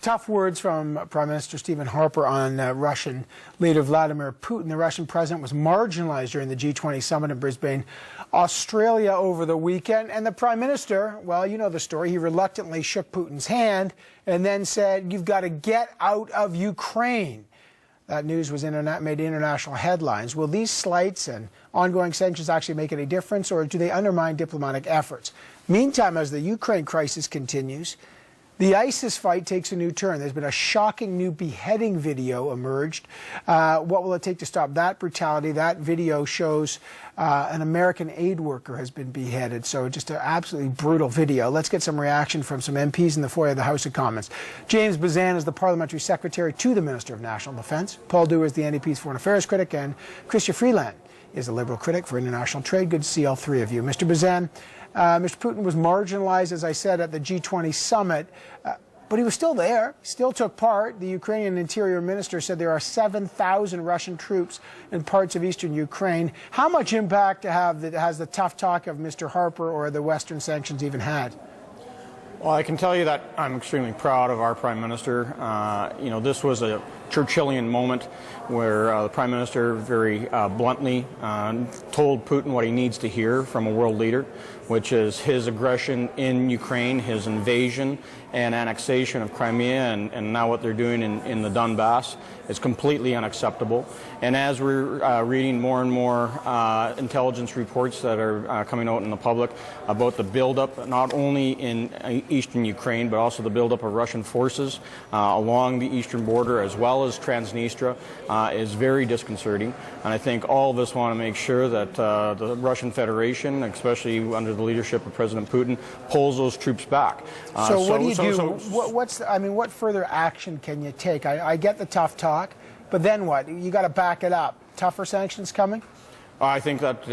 tough words from Prime Minister Stephen Harper on Russian leader Vladimir Putin. The Russian president was marginalized during the G20 summit in Brisbane, Australia over the weekend. And the Prime Minister, well, you know the story, he reluctantly shook Putin's hand and then said, "You've got to get out of Ukraine." That news was made international headlines. Will these slights and ongoing sanctions actually make any difference, or do they undermine diplomatic efforts? Meantime, as the Ukraine crisis continues, the ISIS fight takes a new turn. There's been a shocking new beheading video emerged. What will it take to stop that brutality? That video shows an American aid worker has been beheaded. So just an absolutely brutal video. Let's get some reaction from some MPs in the foyer of the House of Commons. James Bezan is the Parliamentary Secretary to the Minister of National Defence. Paul Dewar is the NDP's Foreign Affairs critic, and Chrystia Freeland is a Liberal critic for international trade. Good to see all three of you. Mr. Bezan, Mr. Putin was marginalized, as I said, at the G20 summit, but he was still there, still took part. The Ukrainian Interior Minister said there are 7,000 Russian troops in parts of eastern Ukraine. How much impact has the tough talk of Mr. Harper or the Western sanctions even had? Well, I can tell you that I'm extremely proud of our Prime Minister. This was a Churchillian moment where the Prime Minister very bluntly told Putin what he needs to hear from a world leader, which is his aggression in Ukraine, his invasion and annexation of Crimea, and now what they're doing in the Donbass is completely unacceptable. And as we're reading more and more intelligence reports that are coming out in the public about the buildup, not only in eastern Ukraine, but also the buildup of Russian forces along the eastern border as well as Transnistria, is very disconcerting. And I think all of us want to make sure that the Russian Federation, especially under the leadership of President Putin, pulls those troops back. So what do you do? What further action can you take? I get the tough talk, but then what? You got to back it up. Tougher sanctions coming? I think that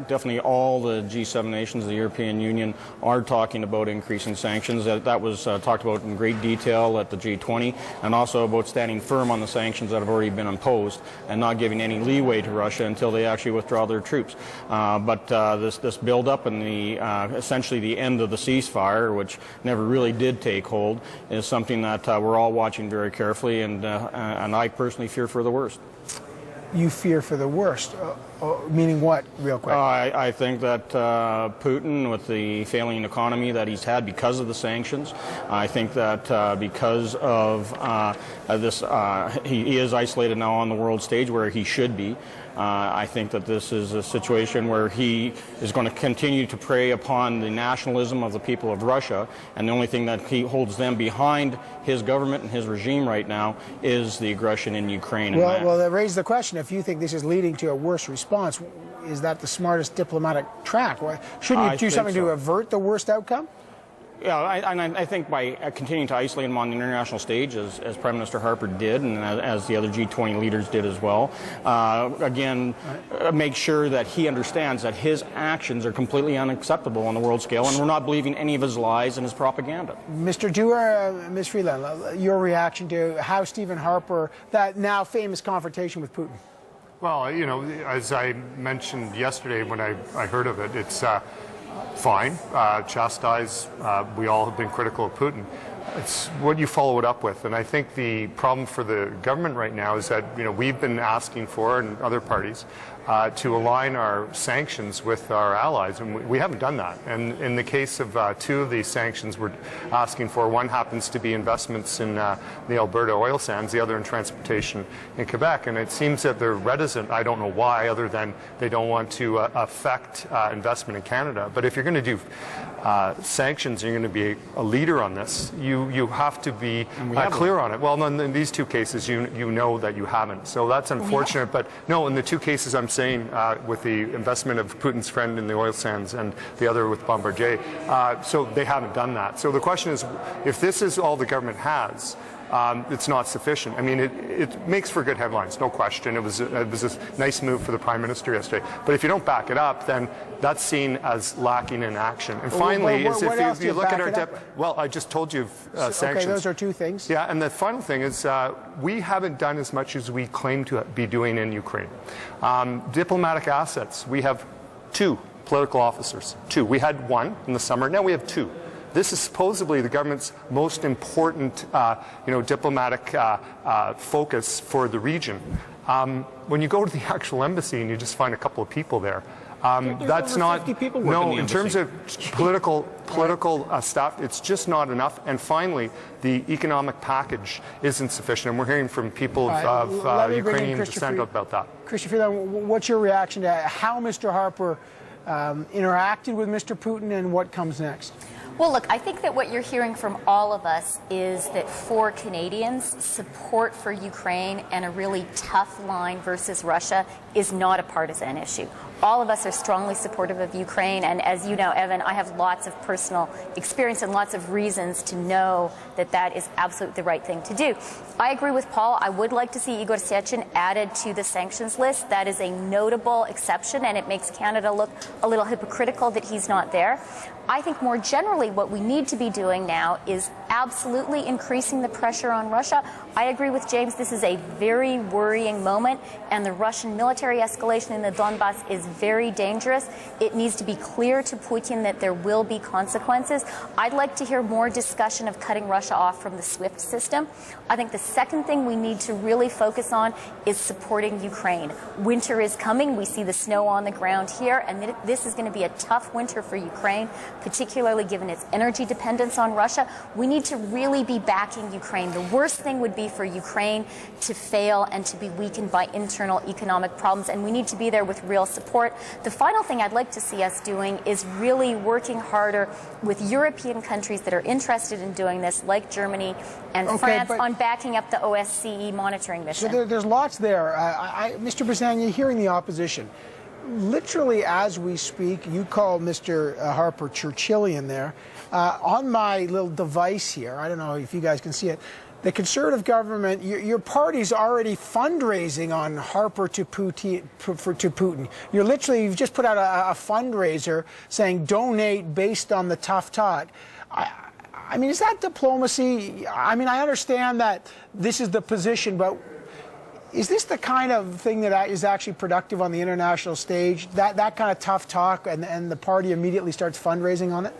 definitely all the G7 nations, the European Union, are talking about increasing sanctions. That was talked about in great detail at the G20, and also about standing firm on the sanctions that have already been imposed and not giving any leeway to Russia until they actually withdraw their troops. But this build-up and essentially the end of the ceasefire, which never really did take hold, is something that we're all watching very carefully, and I personally fear for the worst. You fear for the worst, meaning what, real quick? I think that Putin, with the failing economy that he's had because of the sanctions, I think that because of this, he is isolated now on the world stage where he should be. I think that this is a situation where he is going to continue to prey upon the nationalism of the people of Russia, and the only thing that he holds them behind his government and his regime right now is the aggression in Ukraine. Well, that raises the question, if you think this is leading to a worse response, is that the smartest diplomatic track? Shouldn't you do something to avert the worst outcome? Yeah, I think by continuing to isolate him on the international stage, as Prime Minister Harper did, and as the other G20 leaders did as well, make sure that he understands that his actions are completely unacceptable on the world scale, and we're not believing any of his lies and his propaganda. Mr. Dewar, Ms. Freeland, your reaction to how Stephen Harper, that now famous confrontation with Putin? Well, as I mentioned yesterday when I heard of it, it's fine, chastise. We all have been critical of Putin. It's what you follow it up with, and I think the problem for the government right now is that we've been asking for, and other parties, to align our sanctions with our allies, and we haven't done that. And in the case of two of these sanctions we're asking for, one happens to be investments in the Alberta oil sands, the other in transportation in Quebec, and it seems that they're reticent. I don't know why, other than they don't want to affect investment in Canada. But if you're going to do sanctions, you're going to be a leader on this, you have to be clear on it. Well, in these two cases, you know that you haven't. So that's unfortunate. But no, in the two cases I'm saying, with the investment of Putin's friend in the oil sands and the other with Bombardier, so they haven't done that. So the question is, if this is all the government has, it's not sufficient. I mean, it makes for good headlines, no question. It was a nice move for the Prime Minister yesterday. But if you don't back it up, then that's seen as lacking in action. And finally, if you look at our well, I just told you sanctions. Okay, those are two things. Yeah, and the final thing is we haven't done as much as we claim to be doing in Ukraine. Diplomatic assets, we have 2 political officers. 2. We had 1 in the summer. Now we have 2. This is supposedly the government's most important, diplomatic focus for the region. When you go to the actual embassy and you just find a couple of people there, that's not. 50 people no, in in terms of political stuff, it's just not enough. And finally, the economic package isn't sufficient. And we're hearing from people of Ukrainian descent about that. Christopher, what's your reaction to how Mr. Harper interacted with Mr. Putin and what comes next? Well, look, I think that what you're hearing from all of us is that for Canadians, support for Ukraine and a really tough line versus Russia is not a partisan issue. All of us are strongly supportive of Ukraine, and as you know, Evan, I have lots of personal experience and lots of reasons to know that that is absolutely the right thing to do. I agree with Paul. I would like to see Igor Sechin added to the sanctions list. That is a notable exception, and it makes Canada look a little hypocritical that he's not there. I think more generally what we need to be doing now is absolutely increasing the pressure on Russia. I agree with James. This is a very worrying moment, and the Russian military escalation in the Donbass is very dangerous. It needs to be clear to Putin that there will be consequences. I'd like to hear more discussion of cutting Russia off from the SWIFT system. I think the second thing we need to really focus on is supporting Ukraine. Winter is coming. We see the snow on the ground here, and this is going to be a tough winter for Ukraine, particularly given its energy dependence on Russia. We need to really be backing Ukraine. The worst thing would be for Ukraine to fail and to be weakened by internal economic problems, and we need to be there with real support. The final thing I'd like to see us doing is really working harder with European countries that are interested in doing this, like Germany and France, on backing up the OSCE monitoring mission. So there's lots there. Mr. Bezan, you're hearing the opposition. Literally, as we speak, you call Mr. Harper Churchillian there. On my little device here, I don't know if you guys can see it, the Conservative government, your party's already fundraising on Harper to Putin. You've just put out a fundraiser saying donate based on the tough talk. I mean, is that diplomacy? I mean, I understand that this is the position, but is this the kind of thing that is actually productive on the international stage? That kind of tough talk, and the party immediately starts fundraising on it?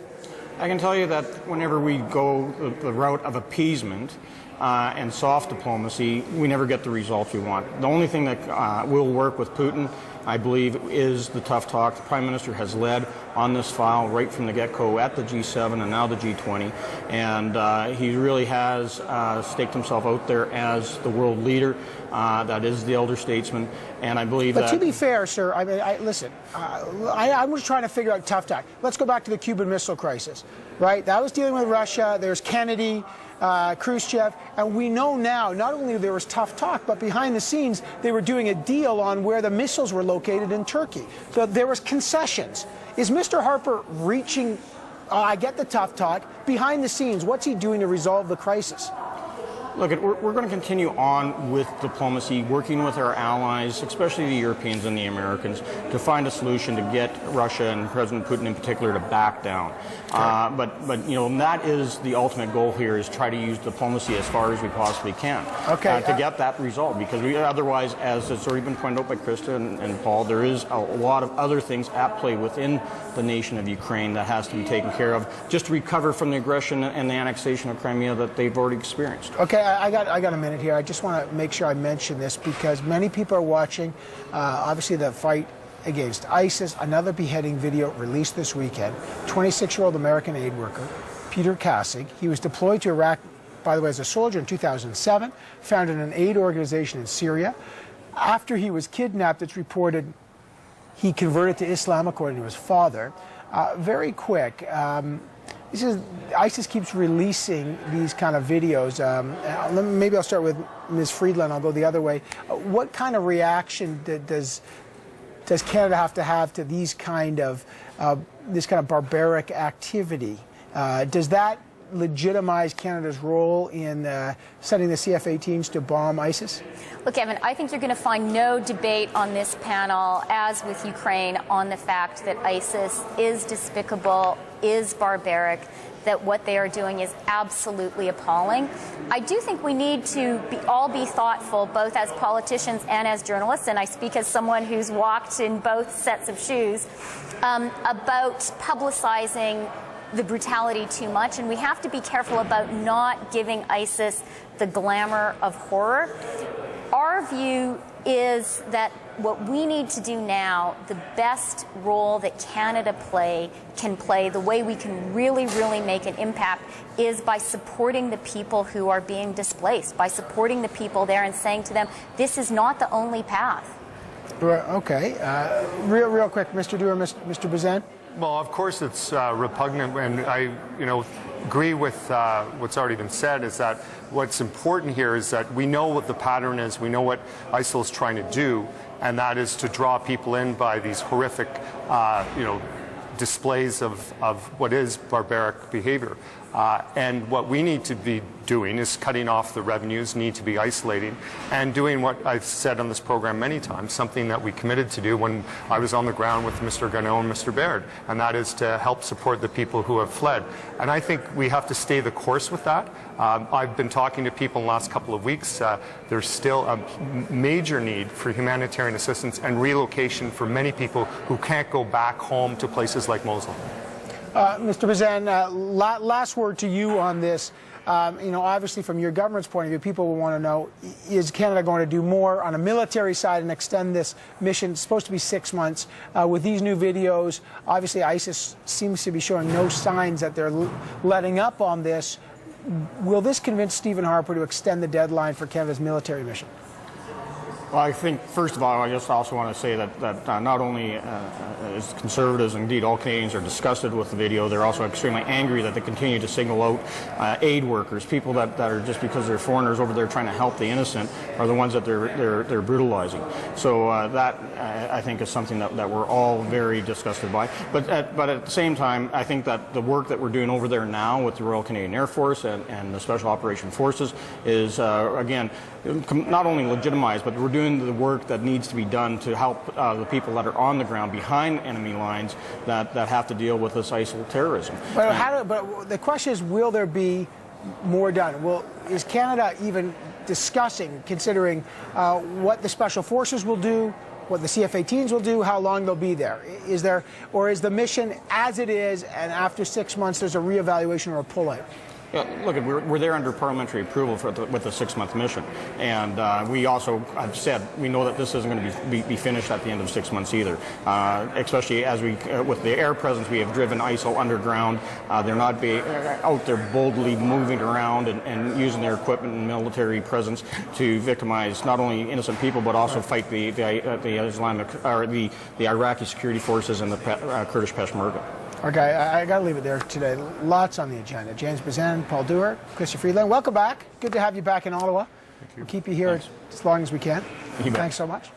I can tell you that whenever we go the route of appeasement and soft diplomacy, we never get the results we want. The only thing that will work with Putin, I believe, is the tough talk. The Prime Minister has led on this file right from the get-go at the G7 and now the G20, and he really has staked himself out there as the world leader. That is the elder statesman, and I believe that... But to be fair, sir, I mean, listen, I'm just trying to figure out tough talk. Let's go back to the Cuban Missile Crisis, right? That was dealing with Russia. There's Kennedy, Khrushchev, and we know now not only there was tough talk, but behind the scenes they were doing a deal on where the missiles were located in Turkey. So there was concessions. Is Mr. Harper reaching, I get the tough talk, behind the scenes, what's he doing to resolve the crisis? Look, we're going to continue on with diplomacy, working with our allies, especially the Europeans and the Americans, to find a solution to get Russia and President Putin in particular to back down. But you know, that is the ultimate goal here, is try to use diplomacy as far as we possibly can to get that result. Because otherwise, as it's already been pointed out by Krista and Paul, there is a lot of other things at play within the nation of Ukraine that has to be taken care of just to recover from the aggression and the annexation of Crimea that they've already experienced. Okay, I got a minute here. I just want to make sure I mention this because many people are watching, obviously, the fight against ISIS. Another beheading video released this weekend. 26-year-old American aid worker, Peter Kassig. He was deployed to Iraq, by the way, as a soldier in 2007, founded an aid organization in Syria. After he was kidnapped, it's reported he converted to Islam, according to his father. Very quick. ISIS keeps releasing these kind of videos. Maybe I'll start with Ms. Friedland. I'll go the other way. What kind of reaction does Canada have to these kind of this kind of barbaric activity? Does that legitimize Canada's role in sending the CF-18s to bomb ISIS? Look, Evan, I think you're going to find no debate on this panel, as with Ukraine, on the fact that ISIS is despicable, is barbaric, that what they are doing is absolutely appalling. I do think we need to all be thoughtful, both as politicians and as journalists, and I speak as someone who's walked in both sets of shoes, about publicizing the brutality too much, and we have to be careful about not giving ISIS the glamour of horror. Our view is that what we need to do now, the best role that Canada can play, the way we can really, really make an impact, is by supporting the people who are being displaced, by supporting the people there and saying to them, this is not the only path. Okay. Real quick, Mr. Dewar, Mr. Bezan? Well, of course it's repugnant, and I, agree with what's already been said, is that what's important here is that we know what the pattern is, we know what ISIL is trying to do, and that is to draw people in by these horrific, displays of what is barbaric behavior. And what we need to be doing is cutting off the revenues, need to be isolating, and doing what I've said on this program many times, something that we committed to do when I was on the ground with Mr. Garneau and Mr. Baird, and that is to help support the people who have fled. And I think we have to stay the course with that. I've been talking to people in the last couple of weeks. There's still a major need for humanitarian assistance and relocation for many people who can't go back home to places like Mosul. Mr. Bezan, last word to you on this. Obviously from your government's point of view, people will want to know, is Canada going to do more on a military side and extend this mission? It's supposed to be 6 months. With these new videos, obviously ISIS seems to be showing no signs that they're letting up on this. Will this convince Stephen Harper to extend the deadline for Canada's military mission? Well, I think, first of all, I just also want to say that not only as Conservatives, indeed all Canadians, are disgusted with the video, they're also extremely angry that they continue to single out aid workers, people that are, just because they're foreigners over there trying to help the innocent, are the ones that they're brutalizing. So that, I think, is something that we're all very disgusted by. But at the same time, I think that the work that we're doing over there now with the Royal Canadian Air Force and the Special Operation Forces is, again, not only legitimized, but we're doing the work that needs to be done to help the people that are on the ground behind enemy lines that have to deal with this ISIL terrorism. But the question is, will there be more done? Is Canada even discussing, considering what the Special Forces will do, what the CF-18s will do, how long they'll be there? Or is the mission as it is, and after 6 months there's a reevaluation or a pullout? Yeah, look, we're there under parliamentary approval with the 6-month mission, and we also have said we know that this isn't going to be finished at the end of 6 months either. Especially as with the air presence, we have driven ISIL underground. They're not out there boldly moving around and using their equipment and military presence to victimize not only innocent people but also fight the Islamic or the Iraqi security forces and the Kurdish Peshmerga. Okay, I got to leave it there today. Lots on the agenda. James Bezan, Paul Dewar, Christopher Freeland, welcome back. Good to have you back in Ottawa. Thank you. We'll keep you here as long as we can. Thanks so much.